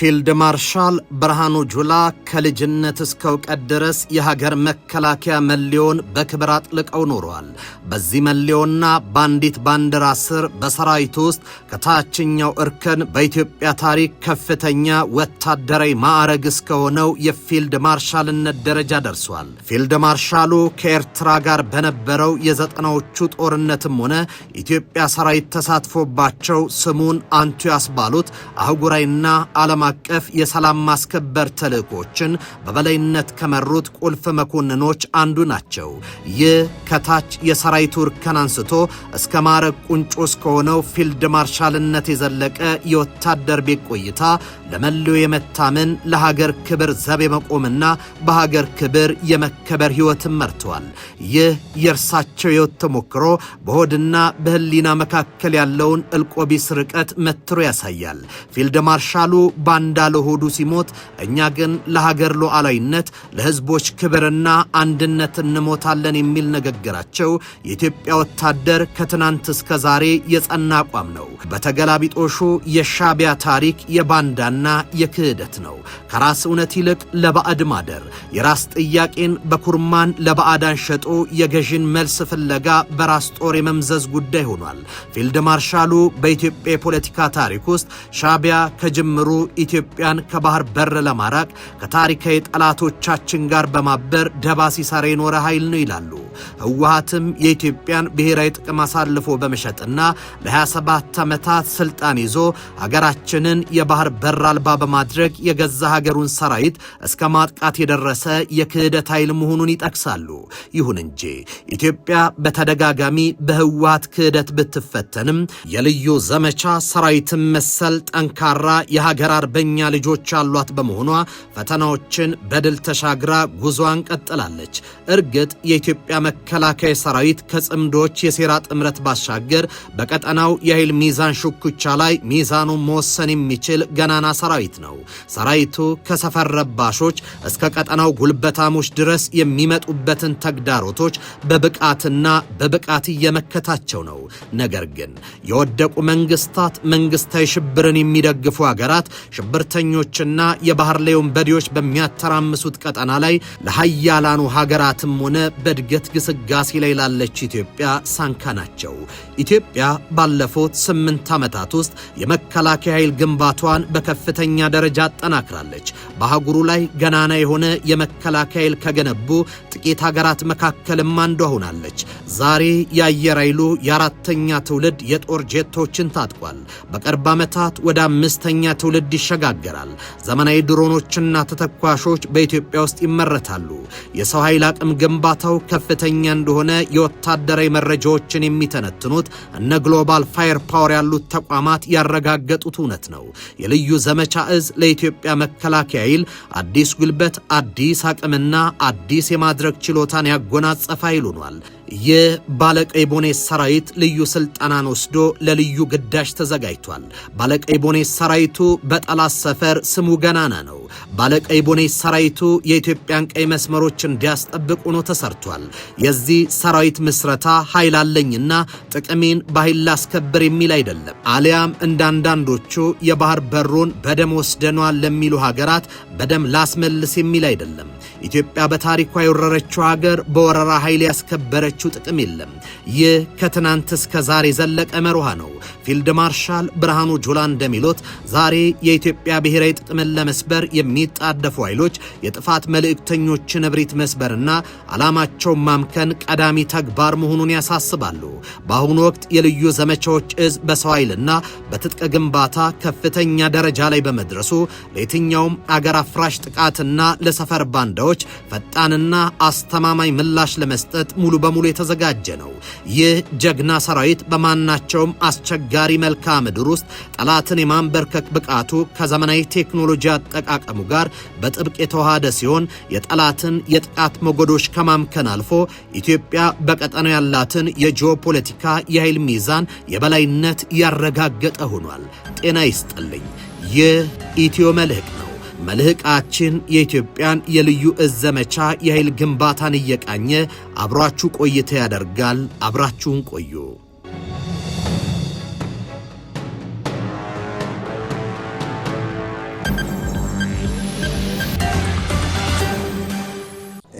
ፊልድ ማርሻል ብርሃኑ ጁላ ከልጅነት እስከ ዕውቀት ድረስ የሀገር መከላከያ መለዮን በክብር አጥልቀው ኖረዋል። በዚህ መለዮና ባንዲት ባንዲራ ስር በሰራዊቱ ውስጥ ከታችኛው እርከን በኢትዮጵያ ታሪክ ከፍተኛ ወታደራዊ ማዕረግ እስከሆነው የፊልድ ማርሻልነት ደረጃ ደርሷል። ፊልድ ማርሻሉ ከኤርትራ ጋር በነበረው የዘጠናዎቹ ጦርነትም ሆነ ኢትዮጵያ ሰራዊት ተሳትፎባቸው ስሙን አንቱ ያስባሉት አህጉራዊና ዓለም አቀፍ የሰላም ማስከበር ተልእኮችን በበላይነት ከመሩት ቁልፍ መኮንኖች አንዱ ናቸው። ይህ ከታች የሰራዊቱ እርከን አንስቶ እስከ ማዕረግ ቁንጮ እስከሆነው ፊልድ ማርሻልነት የዘለቀ የወታደር ቤት ቆይታ ለመለዮ የመታመን ለሀገር ክብር ዘብ የመቆምና በሀገር ክብር የመከበር ሕይወትን መርተዋል። ይህ የእርሳቸው ሕይወት ተሞክሮ በሆድና በህሊና መካከል ያለውን እልቆቢስ ርቀት መትሮ ያሳያል። ፊልድ ማርሻሉ ባንዳ ለሆዱ ሲሞት እኛ ግን ለሀገር ሉዓላዊነት ለህዝቦች ክብርና አንድነት እንሞታለን የሚል ንግግራቸው የኢትዮጵያ ወታደር ከትናንት እስከ ዛሬ የጸና አቋም ነው። በተገላቢጦሹ የሻዕቢያ ታሪክ የባንዳና የክህደት ነው። ከራስ እውነት ይልቅ ለባዕድ ማደር፣ የራስ ጥያቄን በኩርማን ለባዕዳን ሸጦ የገዥን መልስ ፍለጋ በራስ ጦር የመምዘዝ ጉዳይ ሆኗል። ፊልድ ማርሻሉ በኢትዮጵያ የፖለቲካ ታሪክ ውስጥ ሻዕቢያ ከጅምሩ ኢትዮጵያን ከባህር በር ለማራቅ ከታሪካዊ ጠላቶቻችን ጋር በማበር ደባ ሲሰራ የኖረ ኃይል ነው ይላሉ። ህወሓትም የኢትዮጵያን ብሔራዊ ጥቅም አሳልፎ በመሸጥና ለ27 ዓመታት ስልጣን ይዞ ሀገራችንን የባህር በር አልባ በማድረግ የገዛ ሀገሩን ሰራዊት እስከ ማጥቃት የደረሰ የክህደት ኃይል መሆኑን ይጠቅሳሉ። ይሁን እንጂ ኢትዮጵያ በተደጋጋሚ በህወሓት ክህደት ብትፈተንም የልዩ ዘመቻ ሰራዊትን መሰል ጠንካራ የሀገር አርበኛ ልጆች ያሏት በመሆኗ ፈተናዎችን በድል ተሻግራ ጉዞዋን ቀጥላለች። እርግጥ የኢትዮጵያ መከላከያ ሰራዊት ከጽምዶች የሴራ ጥምረት ባሻገር በቀጠናው የኃይል ሚዛን ሹኩቻ ላይ ሚዛኑን መወሰን የሚችል ገናና ሰራዊት ነው። ሰራዊቱ ከሰፈር ረባሾች እስከ ቀጠናው ጉልበታሞች ድረስ የሚመጡበትን ተግዳሮቶች በብቃት እየመከታቸው ነው። ነገር ግን የወደቁ መንግስታት መንግስታዊ ሽብርን የሚደግፉ ሀገራት ሽብርተኞችና የባህር ላይ ወንበዴዎች በሚያተራምሱት ቀጠና ላይ ለሃያላኑ ሀገራትም ሆነ በእድገት ግስጋሴ ላይ ላለች ኢትዮጵያ ሳንካ ናቸው። ኢትዮጵያ ባለፉት 8 ዓመታት ውስጥ የመከላከያ ኃይል ግንባቷን በከፍተኛ ደረጃ አጠናክራለች። በአህጉሩ ላይ ገናና የሆነ የመከላከያ ኃይል ከገነቡ ጥቂት ሀገራት መካከልም አንዷ ሆናለች። ዛሬ የአየር ኃይሉ የአራተኛ ትውልድ የጦር ጄቶችን ታጥቋል። በቅርብ ዓመታት ወደ 5ኛ ትውልድ ይሸጋገራል። ዘመናዊ ድሮኖችና ተተኳሾች በኢትዮጵያ ውስጥ ይመረታሉ። የሰው ኃይል አቅም ግንባታው ከፍተኛ እንደሆነ የወታደራዊ መረጃዎችን የሚተነትኑት እነ ግሎባል ፋየር ፓወር ያሉት ተቋማት ያረጋገጡት እውነት ነው። የልዩ ዘመቻ እዝ ለኢትዮጵያ መከላከያ ኃይል አዲስ ጉልበት፣ አዲስ አቅምና አዲስ የማድረግ ችሎታን ያጎናጸፈ ኃይል ሆኗል። ይህ ባለቀይ ቦኔት ሰራዊት ልዩ ስልጠናን ወስዶ ለልዩ ግዳጅ ተዘጋጅቷል። ባለቀይ ቦኔት ሰራዊቱ በጠላት ሰፈር ስሙ ገናና ነው። ባለቀይ ቦኔት ሰራዊቱ የኢትዮጵያን ቀይ መስመሮች እንዲያስጠብቅ ሆኖ ተሰርቷል። የዚህ ሰራዊት ምስረታ ኃይል አለኝና ጥቅሜን በኃይል ላስከብር የሚል አይደለም። አሊያም እንዳንዳንዶቹ የባህር በሩን በደም ወስደኗል ለሚሉ ሀገራት በደም ላስመልስ የሚል አይደለም። ኢትዮጵያ በታሪኳ የወረረችው ሀገር በወረራ ኃይል ያስከበረችው ጥቅም የለም። ይህ ከትናንት እስከ ዛሬ ዘለቀ መርሃ ነው። ፊልድ ማርሻል ብርሃኑ ጁላ እንደሚሉት ዛሬ የኢትዮጵያ ብሔራዊ ጥቅምን ለመስበር የሚጣደፉ ኃይሎች የጥፋት መልእክተኞችን እብሪት መስበርና ዓላማቸውን ማምከን ቀዳሚ ተግባር መሆኑን ያሳስባሉ። በአሁኑ ወቅት የልዩ ዘመቻዎች እዝ በሰው ኃይልና በትጥቅ ግንባታ ከፍተኛ ደረጃ ላይ በመድረሱ ለየትኛውም አገር አፍራሽ ጥቃትና ለሰፈር ባንዳዎች ፈጣንና አስተማማኝ ምላሽ ለመስጠት ሙሉ በሙሉ የተዘጋጀ ነው። ይህ ጀግና ሰራዊት በማናቸውም አስቸጋሪ መልክዓ ምድር ውስጥ ጠላትን የማንበርከክ ብቃቱ ከዘመናዊ ቴክኖሎጂ አጠቃቀሙ ጋር በጥብቅ የተዋሃደ ሲሆን የጠላትን የጥቃት ሞገዶች ከማምከን አልፎ ኢትዮጵያ በቀጠናው ያላትን የጂኦፖለቲካ የኃይል ሚዛን የበላይነት ያረጋገጠ ሆኗል። ጤና ይስጥልኝ። ይህ ኢትዮ መልሕቅ ነው። መልሕቃችን የኢትዮጵያን የልዩ እዝ ዘመቻ የኃይል ግንባታን እየቃኘ አብራችሁ ቆይታ ያደርጋል። አብራችሁን ቆዩ።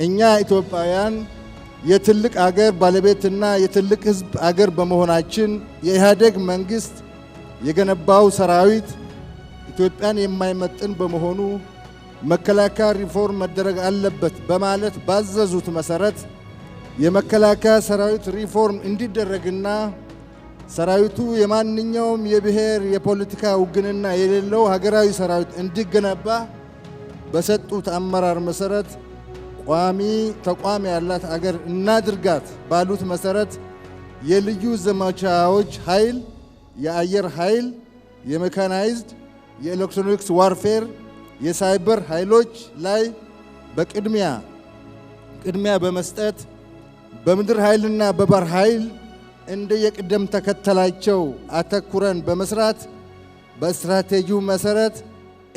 እኛ ኢትዮጵያውያን የትልቅ አገር ባለቤትና የትልቅ ሕዝብ አገር በመሆናችን የኢህአዴግ መንግስት የገነባው ሰራዊት ኢትዮጵያን የማይመጥን በመሆኑ መከላከያ ሪፎርም መደረግ አለበት በማለት ባዘዙት መሰረት የመከላከያ ሰራዊት ሪፎርም እንዲደረግና ሰራዊቱ የማንኛውም የብሔር የፖለቲካ ውግንና የሌለው ሀገራዊ ሰራዊት እንዲገነባ በሰጡት አመራር መሰረት ቋሚ ተቋም ያላት አገር እናድርጋት ባሉት መሰረት የልዩ ዘመቻዎች ኃይል፣ የአየር ኃይል፣ የሜካናይዝድ፣ የኤሌክትሮኒክስ ዋርፌር፣ የሳይበር ኃይሎች ላይ ቅድሚያ በመስጠት በምድር ኃይልና በባህር ኃይል እንደ የቅደም ተከተላቸው አተኩረን በመስራት በስትራቴጂው መሰረት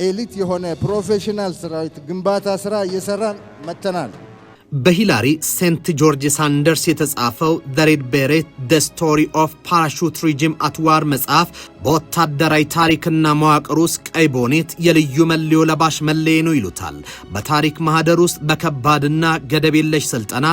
ኤሊት የሆነ ፕሮፌሽናል ሰራዊት ግንባታ ስራ እየሰራን መተናል። በሂላሪ ሴንት ጆርጅ ሳንደርስ የተጻፈው ዘ ሬድ ቤሬት ዘ ስቶሪ ኦፍ ፓራሹት ሪጂም አት ዋር መጽሐፍ በወታደራዊ ታሪክና መዋቅር ውስጥ ቀይ ቦኔት የልዩ መለዮ ለባሽ መለዮ ነው ይሉታል። በታሪክ ማህደር ውስጥ በከባድና ገደብ የለሽ ስልጠና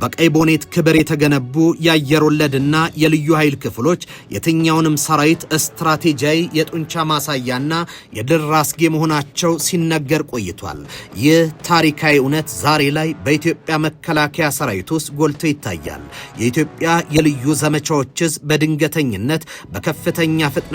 በቀይ ቦኔት ክብር የተገነቡ የአየር ወለድና የልዩ ኃይል ክፍሎች የትኛውንም ሰራዊት ስትራቴጂያዊ የጡንቻ ማሳያና የድል ራስጌ መሆናቸው ሲነገር ቆይቷል። ይህ ታሪካዊ እውነት ዛሬ ላይ በኢትዮጵያ መከላከያ ሰራዊት ውስጥ ጎልቶ ይታያል። የኢትዮጵያ የልዩ ዘመቻዎችስ በድንገተኝነት በከፍተኛ ፍጥነትና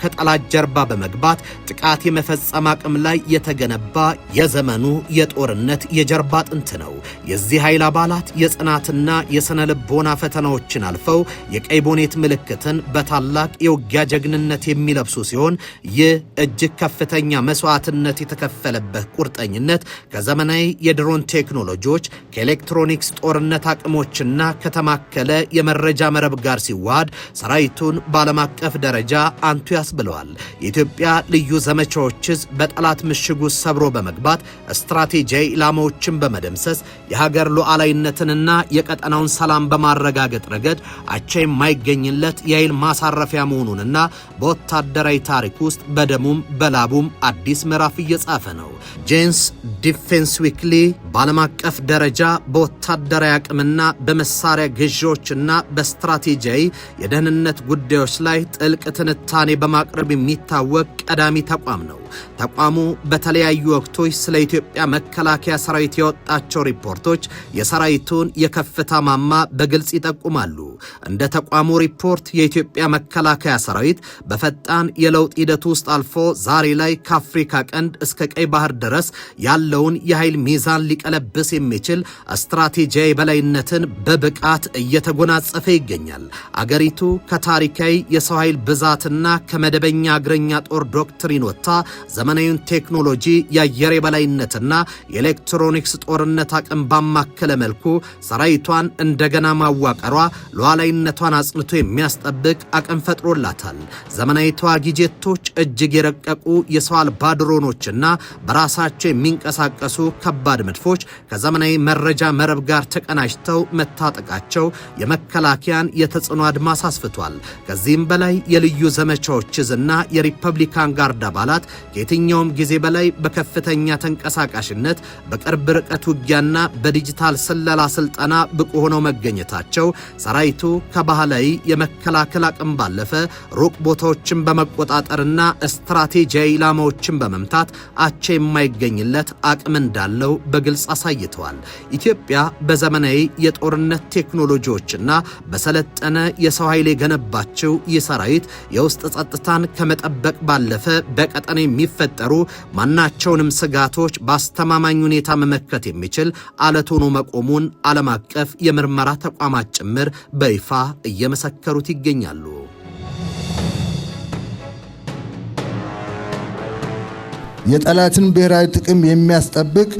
ከጠላት ጀርባ በመግባት ጥቃት የመፈጸም አቅም ላይ የተገነባ የዘመኑ የጦርነት የጀርባ አጥንት ነው። የዚህ ኃይል አባላት የጽናትና የስነ ልቦና ፈተናዎችን አልፈው የቀይ ቦኔት ምልክትን በታላቅ የውጊያ ጀግንነት የሚለብሱ ሲሆን ይህ እጅግ ከፍተኛ መስዋዕትነት የተከፈለበት ቁርጠኝነት ከዘመናዊ የድሮን ቴክኖሎጂዎች ከኤሌክትሮኒክስ ጦርነት አቅሞችና ከተማከለ የመረጃ መረብ ጋር ሲዋሃድ ሰራዊቱን በዓለም አቀፍ ደረጃ አንቱ ያስብለዋል። የኢትዮጵያ ልዩ ዘመቻዎችስ በጠላት ምሽጉ ሰብሮ በመግባት ስትራቴጂያዊ ኢላማዎችን በመደምሰስ የሀገር ሉዓላዊነትንና የቀጠናውን ሰላም በማረጋገጥ ረገድ አቻ የማይገኝለት የኃይል ማሳረፊያ መሆኑንና በወታደራዊ ታሪክ ውስጥ በደሙም በላቡም አዲስ ምዕራፍ እየጻፈ ነው። ጄንስ ዲፌንስ ዊክሊ በዓለም አቀፍ ደረጃ በወታደራዊ አቅምና በመሳሪያ ግዢዎችና በስትራቴጂያዊ የደህንነት ጉዳዮች ላይ ጥልቅ ትንታኔ በማቅረብ የሚታወቅ ቀዳሚ ተቋም ነው። ተቋሙ በተለያዩ ወቅቶች ስለ ኢትዮጵያ መከላከያ ሰራዊት ያወጣቸው ሪፖርቶች የሰራዊቱን የከፍታ ማማ በግልጽ ይጠቁማሉ። እንደ ተቋሙ ሪፖርት የኢትዮጵያ መከላከያ ሰራዊት በፈጣን የለውጥ ሂደት ውስጥ አልፎ ዛሬ ላይ ከአፍሪካ ቀንድ እስከ ቀይ ባህር ድረስ ያለውን የኃይል ሚዛን ሊቀለብስ የሚችል ስትራቴጂያዊ በላይነትን በብቃት እየተጎናጸፈ ይገኛል። አገሪቱ ከታሪካዊ የሰው ኃይል ብዛትና ከመደበኛ እግረኛ ጦር ዶክትሪን ወጥታ ዘመናዊውን ቴክኖሎጂ የአየር የበላይነትና የኤሌክትሮኒክስ ጦርነት አቅም ባማከለ መልኩ ሰራዊቷን እንደገና ማዋቀሯ ሉዓላዊነቷን አጽንቶ የሚያስጠብቅ አቅም ፈጥሮላታል። ዘመናዊ ተዋጊ ጄቶች፣ እጅግ የረቀቁ የሰው አልባ ድሮኖችና በራሳቸው የሚንቀሳቀሱ ከባድ መድፎች ከዘመናዊ መረጃ መረብ ጋር ተቀናጅተው መታጠቃቸው የመከላከያን የተጽዕኖ አድማስ አስፍቷል። ከዚህም በላይ የልዩ ዘመቻዎች እዝና የሪፐብሊካን ጋርድ አባላት ከየትኛውም ጊዜ በላይ በከፍተኛ ተንቀሳቃሽነት በቅርብ ርቀት ውጊያና በዲጂታል ስለላ ስልጠና ብቁ ሆነው መገኘታቸው ሰራዊቱ ከባህላዊ የመከላከል አቅም ባለፈ ሩቅ ቦታዎችን በመቆጣጠርና ስትራቴጂያዊ ኢላማዎችን በመምታት አቻ የማይገኝለት አቅም እንዳለው በግልጽ አሳይተዋል። ኢትዮጵያ በዘመናዊ የጦርነት ቴክኖሎጂዎችና በሰለጠነ የሰው ኃይል የገነባቸው ይህ ሰራዊት የውስጥ ጸጥታን ከመጠበቅ ባለፈ በቀጠና የሚፈጠሩ ማናቸውንም ስጋቶች በአስተማማኝ ሁኔታ መመከት የሚችል አለት ሆኖ መቆሙን ዓለም አቀፍ የምርመራ ተቋማት ጭምር በይፋ እየመሰከሩት ይገኛሉ። የጠላትን ብሔራዊ ጥቅም የሚያስጠብቅ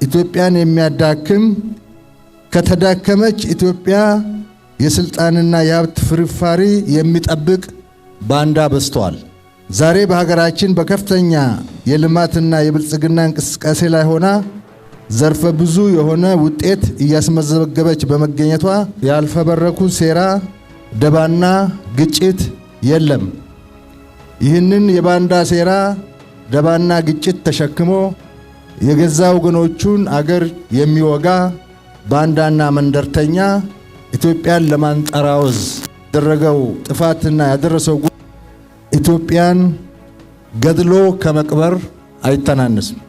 ኢትዮጵያን የሚያዳክም ከተዳከመች ኢትዮጵያ የስልጣንና የሀብት ፍርፋሪ የሚጠብቅ ባንዳ በዝቷል። ዛሬ በሀገራችን በከፍተኛ የልማትና የብልጽግና እንቅስቃሴ ላይ ሆና ዘርፈ ብዙ የሆነ ውጤት እያስመዘገበች በመገኘቷ ያልፈበረኩ ሴራ፣ ደባና ግጭት የለም። ይህንን የባንዳ ሴራ፣ ደባና ግጭት ተሸክሞ የገዛ ወገኖቹን አገር የሚወጋ ባንዳና መንደርተኛ ኢትዮጵያን ለማንጠራወዝ ያደረገው ጥፋትና ያደረሰው ኢትዮጵያን ገድሎ ከመቅበር አይተናነስም።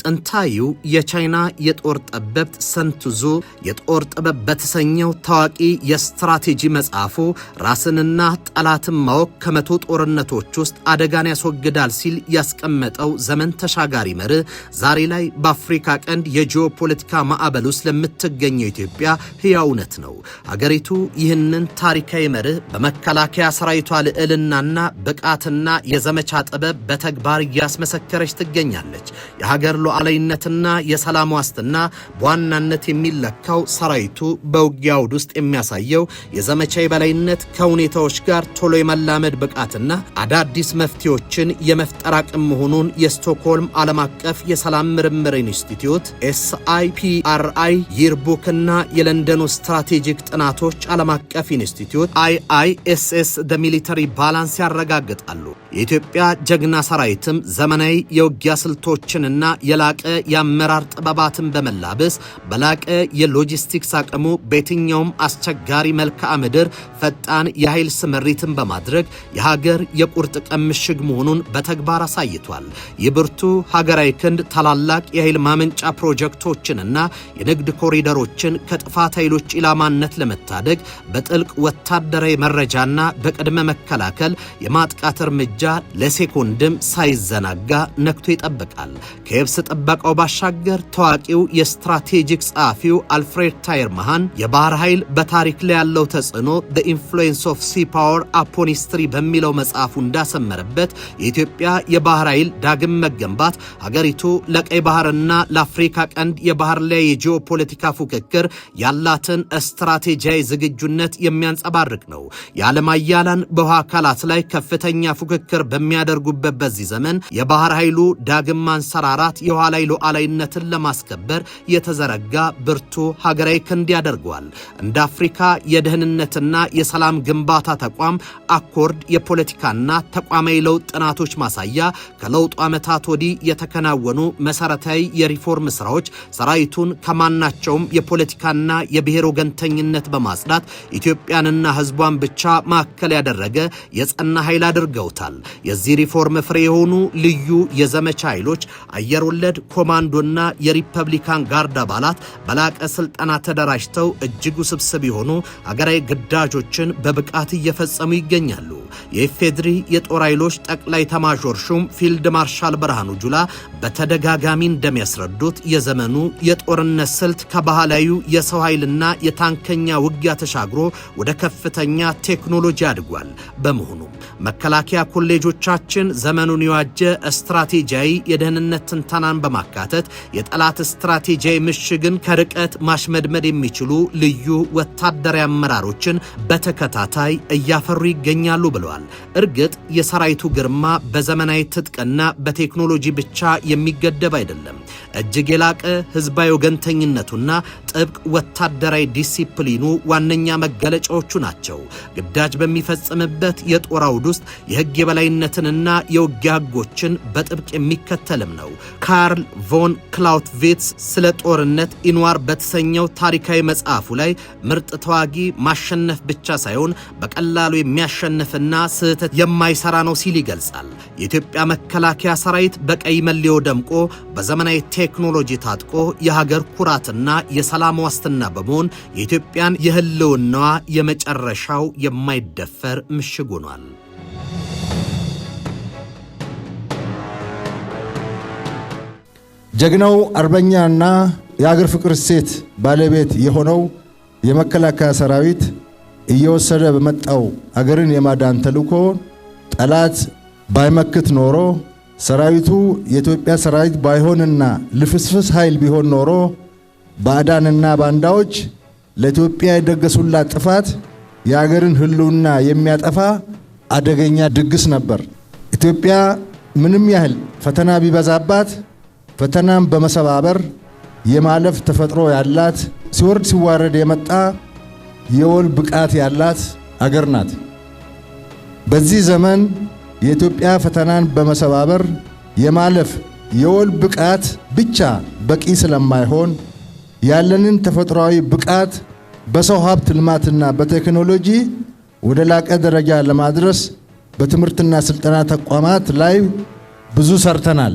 ጥንታዊው የቻይና የጦር ጠበብት ሰንቱዙ የጦር ጥበብ በተሰኘው ታዋቂ የስትራቴጂ መጽሐፉ ራስንና ጠላትን ማወቅ ከመቶ ጦርነቶች ውስጥ አደጋን ያስወግዳል ሲል ያስቀመጠው ዘመን ተሻጋሪ መርህ ዛሬ ላይ በአፍሪካ ቀንድ የጂኦፖለቲካ ማዕበል ውስጥ ለምትገኘው ኢትዮጵያ ሕያው እውነት ነው። ሀገሪቱ ይህንን ታሪካዊ መርህ በመከላከያ ሰራዊቷ ልዕልናና ብቃትና የዘመቻ ጥበብ በተግባር እያስመሰከረች ትገኛለች። የሀገር ሉዓላዊነትና የሰላም ዋስትና በዋናነት የሚለካው ሰራዊቱ በውጊያ አውድ ውስጥ የሚያሳየው የዘመቻ የበላይነት ከሁኔታዎች ጋር ቶሎ የመላመድ ብቃትና አዳዲስ መፍትሄዎችን የመፍጠር አቅም መሆኑን የስቶክሆልም ዓለም አቀፍ የሰላም ምርምር ኢንስቲትዩት SIPRI ይርቡክና የለንደኑ ስትራቴጂክ ጥናቶች ዓለም አቀፍ ኢንስቲትዩት IISS the military balance ያረጋግጣሉ። የኢትዮጵያ ጀግና ሰራዊትም ዘመናዊ የውጊያ ስልቶችንና የላቀ የአመራር ጥበባትን በመላበስ በላቀ የሎጂስቲክስ አቅሙ በየትኛውም አስቸጋሪ መልክዓ ምድር ፈጣን የኃይል ስምሪትን በማድረግ የሀገር የቁርጥ ቀን ምሽግ መሆኑን በተግባር አሳይቷል። የብርቱ ሀገራዊ ክንድ ታላላቅ የኃይል ማመንጫ ፕሮጀክቶችንና የንግድ ኮሪደሮችን ከጥፋት ኃይሎች ኢላማነት ለመታደግ በጥልቅ ወታደራዊ መረጃና በቅድመ መከላከል የማጥቃት እርምጃ ለሴኮንድም ሳይዘናጋ ነክቶ ይጠብቃል። ከየብስ ጥበቃው ባሻገር ታዋቂው የስትራቴጂክ ጸሐፊው አልፍሬድ ታየር መሃን የባህር ኃይል በታሪክ ላይ ያለው ተጽዕኖ the influence of sea power upon history በሚለው መጽሐፉ እንዳሰመረበት የኢትዮጵያ የባህር ኃይል ዳግም መገንባት ሀገሪቱ ለቀይ ባህርና ለአፍሪካ ቀንድ የባህር ላይ የጂኦፖለቲካ ፉክክር ያላትን ስትራቴጂያዊ ዝግጁነት የሚያንጸባርቅ ነው። የዓለም ኃያላን በውሃ አካላት ላይ ከፍተኛ ፉክክር በሚያደርጉበት በዚህ ዘመን የባህር ኃይሉ ዳግም ማንሰራራት የውሃ ላይ ሉዓላዊነትን ለማስከበር የተዘረጋ ብርቱ ሀገራዊ ክንድ ያደርገዋል። እንደ አፍሪካ የደህንነትና የሰላም ግንባታ ተቋም አኮርድ የፖለቲካና ተቋማዊ ለውጥ ጥናቶች ማሳያ ከለውጡ ዓመታት ወዲህ የተከናወኑ መሰረታዊ የሪፎርም ስራዎች ሰራዊቱን ከማናቸውም የፖለቲካና የብሔር ወገንተኝነት በማጽዳት ኢትዮጵያንና ሕዝቧን ብቻ ማዕከል ያደረገ የጸና ኃይል አድርገውታል። የዚህ ሪፎርም ፍሬ የሆኑ ልዩ የዘመቻ ኃይሎች አየር ወለድ ኮማንዶና የሪፐብሊካን ጋርድ አባላት በላቀ ስልጠና ተደራጅተው እጅግ ውስብስብ የሆኑ አገራዊ ግዳጆችን በብቃት እየፈጸሙ ይገኛሉ። የኢፌድሪ የጦር ኃይሎች ጠቅላይ ኤታማዦር ሹም ፊልድ ማርሻል ብርሃኑ ጁላ በተደጋጋሚ እንደሚያስረዱት የዘመኑ የጦርነት ስልት ከባህላዊ የሰው ኃይልና የታንከኛ ውጊያ ተሻግሮ ወደ ከፍተኛ ቴክኖሎጂ አድጓል። በመሆኑም መከላከያ ኮሌጆቻችን ዘመኑን የዋጀ ስትራቴጂያዊ የደህንነት ትንተናን በማካተት የጠላት ስትራቴጂያዊ ምሽግን ከርቀት ማሽመድመድ የሚችሉ ልዩ ወታደራዊ አመራሮችን በተከታታይ እያፈሩ ይገኛሉ ብለዋል። እርግጥ የሰራዊቱ ግርማ በዘመናዊ ትጥቅና በቴክኖሎጂ ብቻ የሚገደብ አይደለም። እጅግ የላቀ ህዝባዊ ወገንተኝነቱና ጥብቅ ወታደራዊ ዲሲፕሊኑ ዋነኛ መገለጫዎቹ ናቸው። ግዳጅ በሚፈጽምበት የጦር አውድ ውስጥ የህግ የበላይነትንና የውጊያ ህጎችን በጥብቅ የሚከተልም ነው። ካርል ቮን ክላውትቪትስ ስለ ጦርነት ኢንዋር በተሰኘው ታሪካዊ መጽሐፉ ላይ ምርጥ ተዋጊ ማሸነፍ ብቻ ሳይሆን በቀላሉ የሚያሸንፍና ስህተት የማይሰራ ነው ሲል ይገልጻል። የኢትዮጵያ መከላከያ ሰራዊት በቀይ መለዮ ደምቆ በዘመናዊ ቴክኖሎጂ ታጥቆ የሀገር ኩራትና የሰላም ዋስትና በመሆን የኢትዮጵያን የህልውናዋ የመጨረሻው የማይደፈር ምሽግ ሆኗል። ጀግናው አርበኛና የአገር ፍቅር ሴት ባለቤት የሆነው የመከላከያ ሰራዊት እየወሰደ በመጣው አገርን የማዳን ተልዕኮ ጠላት ባይመክት ኖሮ ሰራዊቱ የኢትዮጵያ ሰራዊት ባይሆንና ልፍስፍስ ኃይል ቢሆን ኖሮ ባዕዳንና ባንዳዎች ለኢትዮጵያ የደገሱላት ጥፋት የአገርን ህልውና የሚያጠፋ አደገኛ ድግስ ነበር። ኢትዮጵያ ምንም ያህል ፈተና ቢበዛባት ፈተናም በመሰባበር የማለፍ ተፈጥሮ ያላት ሲወርድ ሲዋረድ የመጣ የወል ብቃት ያላት አገር ናት። በዚህ ዘመን የኢትዮጵያ ፈተናን በመሰባበር የማለፍ የወል ብቃት ብቻ በቂ ስለማይሆን ያለንን ተፈጥሯዊ ብቃት በሰው ሀብት ልማትና በቴክኖሎጂ ወደ ላቀ ደረጃ ለማድረስ በትምህርትና ስልጠና ተቋማት ላይ ብዙ ሰርተናል።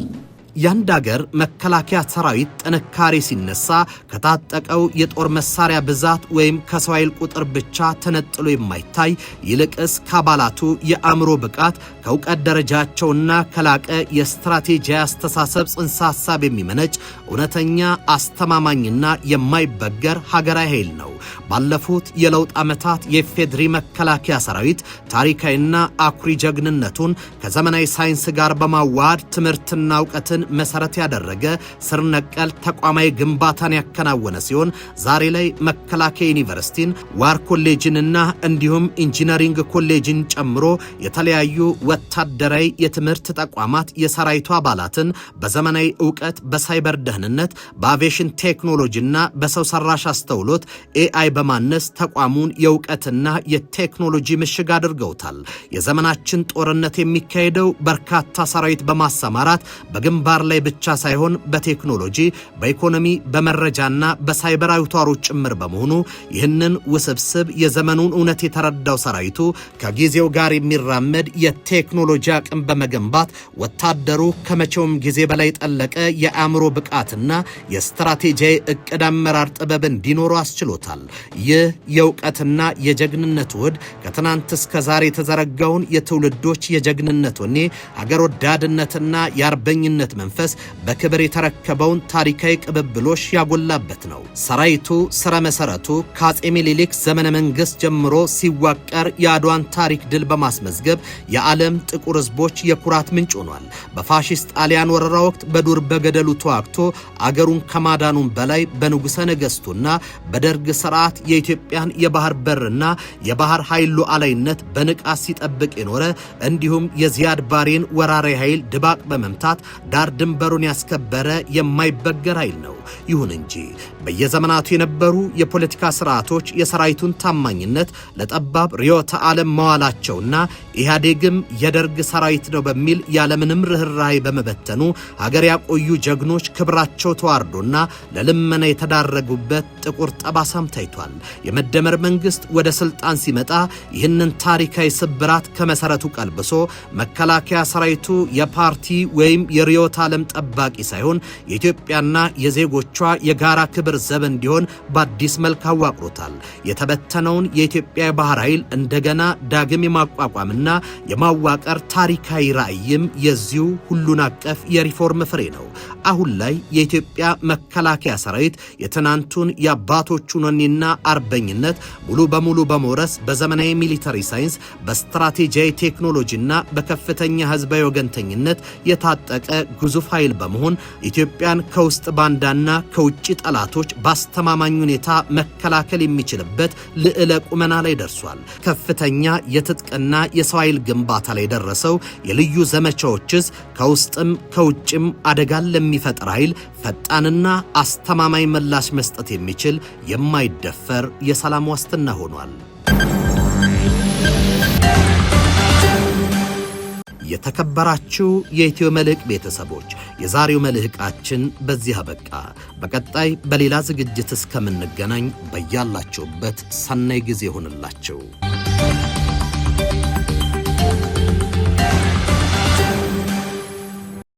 የአንድ አገር መከላከያ ሰራዊት ጥንካሬ ሲነሳ ከታጠቀው የጦር መሳሪያ ብዛት ወይም ከሰው ኃይል ቁጥር ብቻ ተነጥሎ የማይታይ ይልቅስ ከአባላቱ የአእምሮ ብቃት ከእውቀት ደረጃቸውና ከላቀ የስትራቴጂያዊ አስተሳሰብ ጽንሰ ሐሳብ የሚመነጭ እውነተኛ አስተማማኝና የማይበገር ሀገራዊ ኃይል ነው። ባለፉት የለውጥ ዓመታት የኢፌዴሪ መከላከያ ሰራዊት ታሪካዊና አኩሪ ጀግንነቱን ከዘመናዊ ሳይንስ ጋር በማዋሃድ ትምህርትና እውቀትን መሰረት ያደረገ ስር ነቀል ተቋማዊ ግንባታን ያከናወነ ሲሆን ዛሬ ላይ መከላከያ ዩኒቨርሲቲን፣ ዋር ኮሌጅንና እንዲሁም ኢንጂነሪንግ ኮሌጅን ጨምሮ የተለያዩ ወታደራዊ የትምህርት ተቋማት የሰራዊቱ አባላትን በዘመናዊ ዕውቀት፣ በሳይበር ደህንነት፣ በአቪዬሽን ቴክኖሎጂና በሰው ሰራሽ አስተውሎት AI በማነስ ተቋሙን የዕውቀትና የቴክኖሎጂ ምሽግ አድርገውታል። የዘመናችን ጦርነት የሚካሄደው በርካታ ሰራዊት በማሰማራት በግንባር ላይ ብቻ ሳይሆን በቴክኖሎጂ፣ በኢኮኖሚ፣ በመረጃና በሳይበር አውታሮች ጭምር በመሆኑ ይህንን ውስብስብ የዘመኑን እውነት የተረዳው ሰራዊቱ ከጊዜው ጋር የሚራመድ የቴክኖሎጂ አቅም በመገንባት ወታደሩ ከመቼውም ጊዜ በላይ ጠለቀ የአእምሮ ብቃትና የስትራቴጂያዊ ዕቅድ አመራር ጥበብ እንዲኖረው አስችሎታል። ይህ የዕውቀትና የጀግንነት ውህድ ከትናንት እስከ ዛሬ የተዘረጋውን የትውልዶች የጀግንነት ወኔ፣ ሀገር ወዳድነትና የአርበኝነት መንፈስ በክብር የተረከበውን ታሪካዊ ቅብብሎሽ ያጎላበት ነው። ሰራዊቱ ስረ መሰረቱ ከአፄ ምኒልክ ዘመነ መንግስት ጀምሮ ሲዋቀር የአድዋን ታሪክ ድል በማስመዝገብ የዓለም ጥቁር ህዝቦች የኩራት ምንጭ ሆኗል። በፋሺስት ጣሊያን ወረራ ወቅት በዱር በገደሉ ተዋግቶ አገሩን ከማዳኑም በላይ በንጉሠ ነገሥቱና በደርግ ስርዓት የኢትዮጵያን የባህር በርና የባህር ኃይል ሉዓላዊነት በንቃት ሲጠብቅ የኖረ እንዲሁም የዚያድ ባሬን ወራሪ ኃይል ድባቅ በመምታት ዳር ድንበሩን ያስከበረ የማይበገር ኃይል ነው። ይሁን እንጂ በየዘመናቱ የነበሩ የፖለቲካ ስርዓቶች የሰራዊቱን ታማኝነት ለጠባብ ርዕዮተ ዓለም መዋላቸውና ኢህአዴግም የደርግ ሰራዊት ነው በሚል ያለምንም ርህራሄ በመበተኑ ሀገር ያቆዩ ጀግኖች ክብራቸው ተዋርዶና ለልመና የተዳረጉበት ጥቁር ጠባሳም ታይቷል። የመደመር መንግስት ወደ ስልጣን ሲመጣ ይህንን ታሪካዊ ስብራት ከመሰረቱ ቀልብሶ መከላከያ ሰራዊቱ የፓርቲ ወይም የርዕዮተ ዓለም ጠባቂ ሳይሆን የኢትዮጵያና የዜጎቿ የጋራ ክብር ዘብ እንዲሆን በአዲስ መልክ አዋቅሮታል። የተበተነውን የኢትዮጵያ ባህር ኃይል እንደገና ዳግም የማቋቋምና የማዋቀር ታሪካዊ ራዕይም የዚሁ ሁሉን አቀፍ የሪፎርም ፍሬ ነው። አሁን ላይ የኢትዮጵያ መከላከያ ሰራዊት የትናንቱን የአባቶቹን ወኔና አርበኝነት ሙሉ በሙሉ በመውረስ በዘመናዊ ሚሊተሪ ሳይንስ፣ በስትራቴጂያዊ ቴክኖሎጂና በከፍተኛ ህዝባዊ ወገንተኝነት የታጠቀ ግዙፍ ኃይል በመሆን ኢትዮጵያን ከውስጥ ባንዳና ከውጭ ጠላቶች በአስተማማኝ ሁኔታ መከላከል የሚችልበት ልዕለ ቁመና ላይ ደርሷል። ከፍተኛ የትጥቅና የሰው ኃይል ግንባታ ላይ ደረሰው የልዩ ዘመቻዎችስ ከውስጥም ከውጭም አደጋን ለሚፈጥር ኃይል ፈጣንና አስተማማኝ ምላሽ መስጠት የሚችል የማይደፈር የሰላም ዋስትና ሆኗል። የተከበራችሁ የኢትዮ መልሕቅ ቤተሰቦች የዛሬው መልሕቃችን በዚህ አበቃ። በቀጣይ በሌላ ዝግጅት እስከምንገናኝ በያላችሁበት ሰናይ ጊዜ ይሁንላችሁ።